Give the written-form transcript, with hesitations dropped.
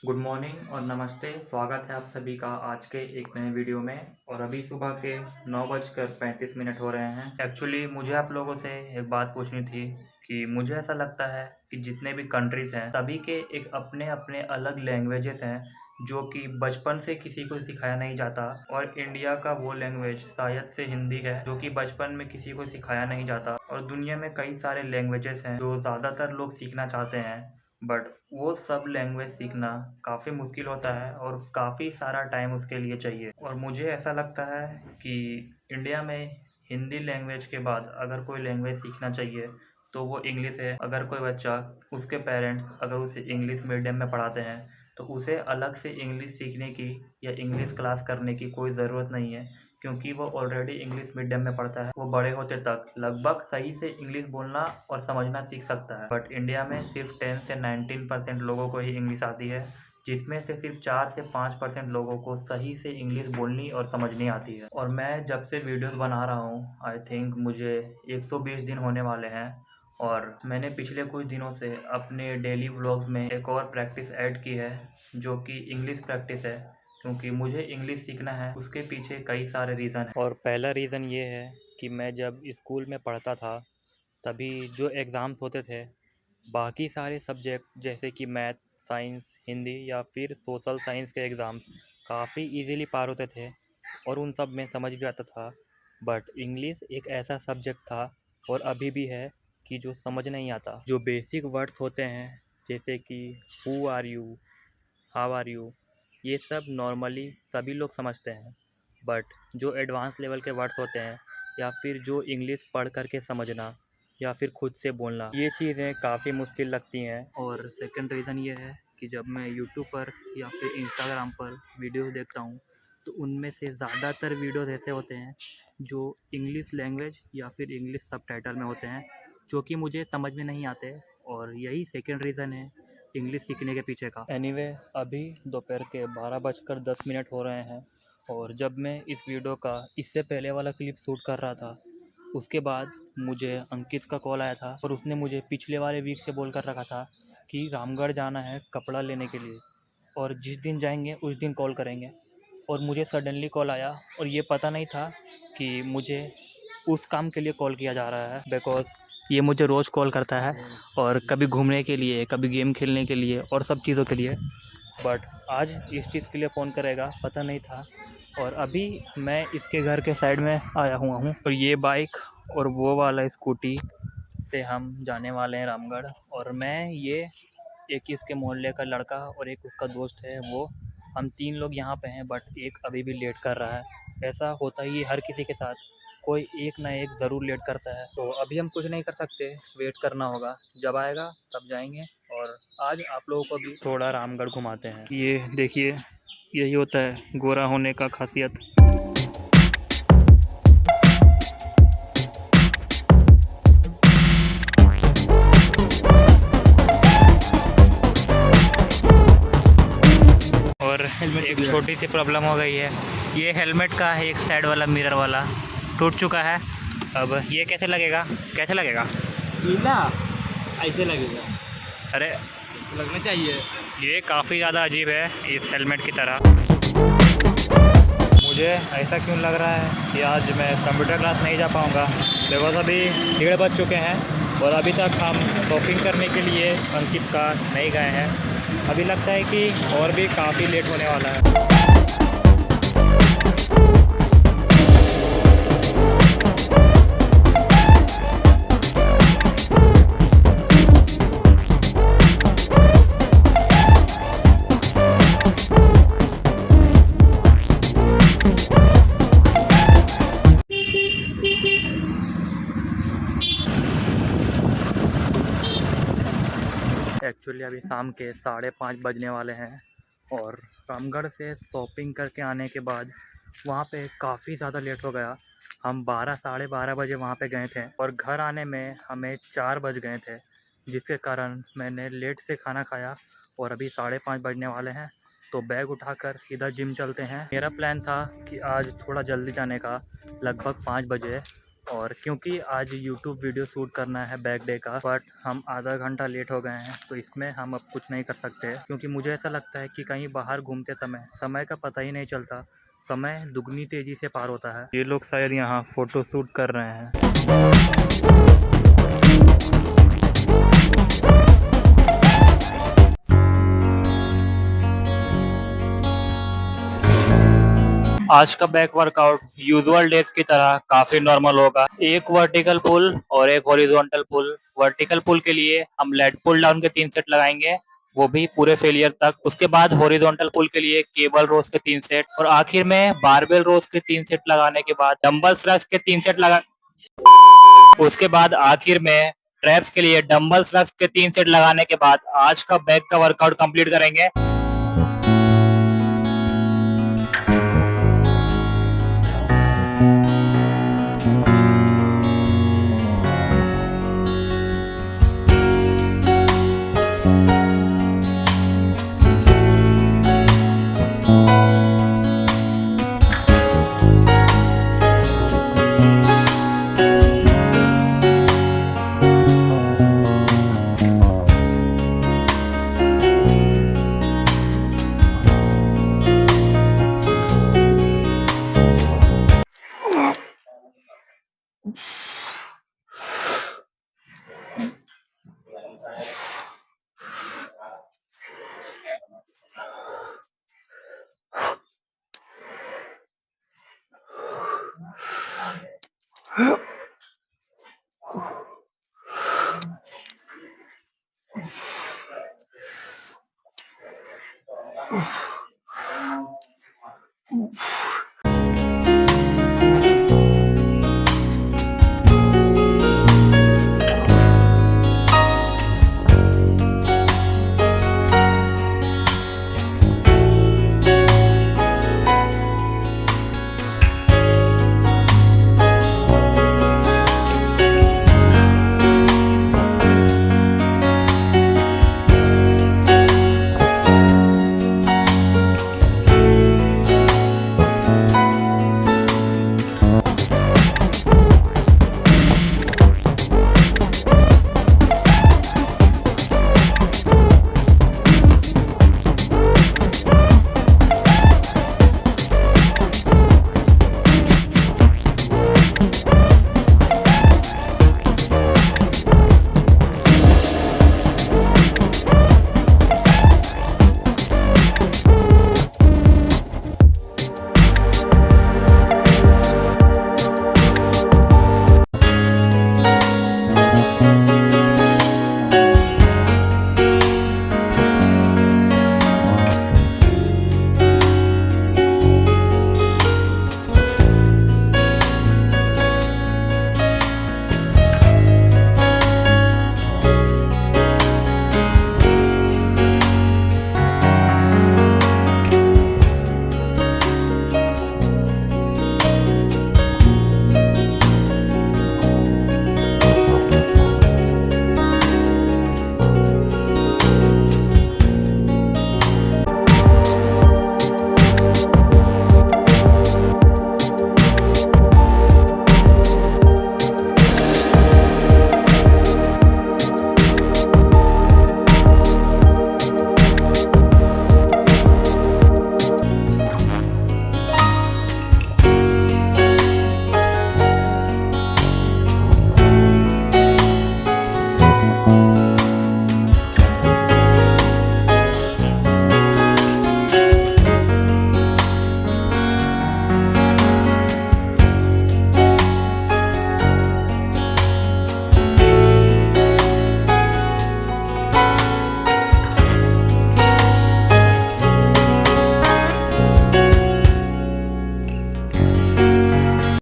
Good morning और नमस्ते। स्वागत है आप सभी का आज के एक नए वीडियो में। और अभी सुबह के 9:35 हो रहे हैं। एक्चुअली मुझे आप लोगों से एक बात पूछनी थी कि मुझे ऐसा लगता है कि जितने भी कंट्रीज़ हैं सभी के एक अपने अपने अलग लैंग्वेजेस हैं जो कि बचपन से किसी को सिखाया नहीं जाता। और इंडिया का वो लैंग्वेज शायद से हिंदी है जो कि बचपन में किसी को सिखाया नहीं जाता। और दुनिया में कई सारे लैंग्वेजेस हैं जो ज़्यादातर लोग सीखना चाहते हैं, बट वो सब लैंग्वेज सीखना काफ़ी मुश्किल होता है और काफ़ी सारा टाइम उसके लिए चाहिए। और मुझे ऐसा लगता है कि इंडिया में हिंदी लैंग्वेज के बाद अगर कोई लैंग्वेज सीखना चाहिए तो वो इंग्लिश है। अगर कोई बच्चा, उसके पेरेंट्स अगर उसे इंग्लिश मीडियम में पढ़ाते हैं तो उसे अलग से इंग्लिश सीखने की या इंग्लिश क्लास करने की कोई ज़रूरत नहीं है, क्योंकि वो ऑलरेडी इंग्लिश मीडियम में पढ़ता है। वो बड़े होते तक लगभग सही से इंग्लिश बोलना और समझना सीख सकता है। बट इंडिया में सिर्फ 10 से 19% लोगों को ही इंग्लिश आती है, जिसमें से सिर्फ 4 से 5% लोगों को सही से इंग्लिश बोलनी और समझनी आती है। और मैं जब से वीडियोस बना रहा हूँ, आई थिंक मुझे 120 दिन होने वाले हैं। और मैंने पिछले कुछ दिनों से अपने डेली व्लॉग्स में एक और प्रैक्टिस ऐड की है जो कि इंग्लिश प्रैक्टिस है, क्योंकि मुझे इंग्लिश सीखना है। उसके पीछे कई सारे रीज़न हैं। और पहला रीज़न ये है कि मैं जब स्कूल में पढ़ता था तभी जो एग्ज़ाम्स होते थे, बाकी सारे सब्जेक्ट जैसे कि मैथ, साइंस, हिंदी या फिर सोशल साइंस के एग्ज़ाम्स काफ़ी इजीली पार होते थे और उन सब में समझ भी आता था। बट इंग्लिश एक ऐसा सब्जेक्ट था और अभी भी है कि जो समझ नहीं आता। जो बेसिक वर्ड्स होते हैं जैसे कि who are you, how are you, ये सब नॉर्मली सभी लोग समझते हैं। बट जो एडवांस लेवल के वर्ड्स होते हैं या फिर जो इंग्लिश पढ़ कर के समझना या फिर खुद से बोलना, ये चीज़ें काफ़ी मुश्किल लगती हैं। और सेकंड रीज़न ये है कि जब मैं यूट्यूब पर या फिर इंस्टाग्राम पर वीडियोस देखता हूँ तो उनमें से ज़्यादातर वीडियोस ऐसे होते हैं जो इंग्लिश लैंग्वेज या फिर इंग्लिश सबटाइटल में होते हैं, जो कि मुझे समझ में नहीं आते। और यही सेकंड रीज़न है इंग्लिश सीखने के पीछे का। एनीवे, अभी दोपहर के 12:10 हो रहे हैं और जब मैं इस वीडियो का इससे पहले वाला क्लिप शूट कर रहा था उसके बाद मुझे अंकित का कॉल आया था और उसने मुझे पिछले वाले वीक से बोल कर रखा था कि रामगढ़ जाना है कपड़ा लेने के लिए और जिस दिन जाएंगे उस दिन कॉल करेंगे। और मुझे सडनली कॉल आया और ये पता नहीं था कि मुझे उस काम के लिए कॉल किया जा रहा है, बिकॉज़ ये मुझे रोज़ कॉल करता है और कभी घूमने के लिए, कभी गेम खेलने के लिए और सब चीज़ों के लिए। बट आज इस चीज़ के लिए फ़ोन करेगा पता नहीं था। और अभी मैं इसके घर के साइड में आया हुआ हूँ और ये बाइक और वो वाला स्कूटी से हम जाने वाले हैं रामगढ़। और मैं, ये एक इसके मोहल्ले का लड़का और एक उसका दोस्त है, वो हम 3 लोग यहाँ पे हैं, बट एक अभी भी लेट कर रहा है। ऐसा होता ही है हर किसी के साथ, कोई एक ना एक ज़रूर लेट करता है। तो अभी हम कुछ नहीं कर सकते, वेट करना होगा, जब आएगा तब जाएंगे। और आज आप लोगों को भी थोड़ा रामगढ़ घुमाते हैं। ये देखिए, यही होता है गोरा होने का खासियत। और एक छोटी सी प्रॉब्लम हो गई है, ये हेलमेट का एक साइड वाला मिरर वाला टूट चुका है। अब ये कैसे लगेगा, कैसे लगेगा? ऐसे लगेगा, अरे लगना चाहिए। ये काफ़ी ज़्यादा अजीब है इस हेलमेट की तरह। मुझे ऐसा क्यों लग रहा है कि आज मैं कंप्यूटर क्लास नहीं जा पाऊँगा, बिकॉज़ अभी 1:30 बज चुके हैं और अभी तक हम शॉपिंग करने के लिए अंकित का नहीं गए हैं। अभी लगता है कि और भी काफ़ी लेट होने वाला है। एक्चुअली अभी शाम के 5:30 बजने वाले हैं और रामगढ़ से शॉपिंग करके आने के बाद वहाँ पे काफ़ी ज़्यादा लेट हो गया। हम 12 साढ़े 12 बजे वहाँ पे गए थे और घर आने में हमें 4 बज गए थे, जिसके कारण मैंने लेट से खाना खाया और अभी 5:30 बजने वाले हैं। तो बैग उठाकर सीधा जिम चलते हैं। मेरा प्लान था कि आज थोड़ा जल्दी जाने का, लगभग 5 बजे, और क्योंकि आज यूट्यूब वीडियो शूट करना है बैक डे का, बट हम आधा घंटा लेट हो गए हैं, तो इसमें हम अब कुछ नहीं कर सकते, क्योंकि मुझे ऐसा लगता है कि कहीं बाहर घूमते समय का पता ही नहीं चलता, समय दुगनी तेज़ी से पार होता है। ये लोग शायद यहाँ फ़ोटो शूट कर रहे हैं। आज का बैक वर्कआउट यूजुअल डेज की तरह काफी नॉर्मल होगा। एक वर्टिकल पुल और एक हॉरिजॉन्टल पुल। वर्टिकल पुल के लिए हम लेट पुल डाउन के 3 सेट लगाएंगे, वो भी पूरे फेलियर तक। उसके बाद हॉरिजॉन्टल पुल के लिए केबल रोज के 3 सेट, और आखिर में बारबेल रोज के 3 सेट लगाने के बाद डंबल थ्रस्ट के 3 सेट लगा। उसके बाद आखिर में ट्रैप्स के लिए डंबल थ्रस्ट के 3 सेट लगाने के बाद आज का बैक का वर्कआउट कंप्लीट करेंगे।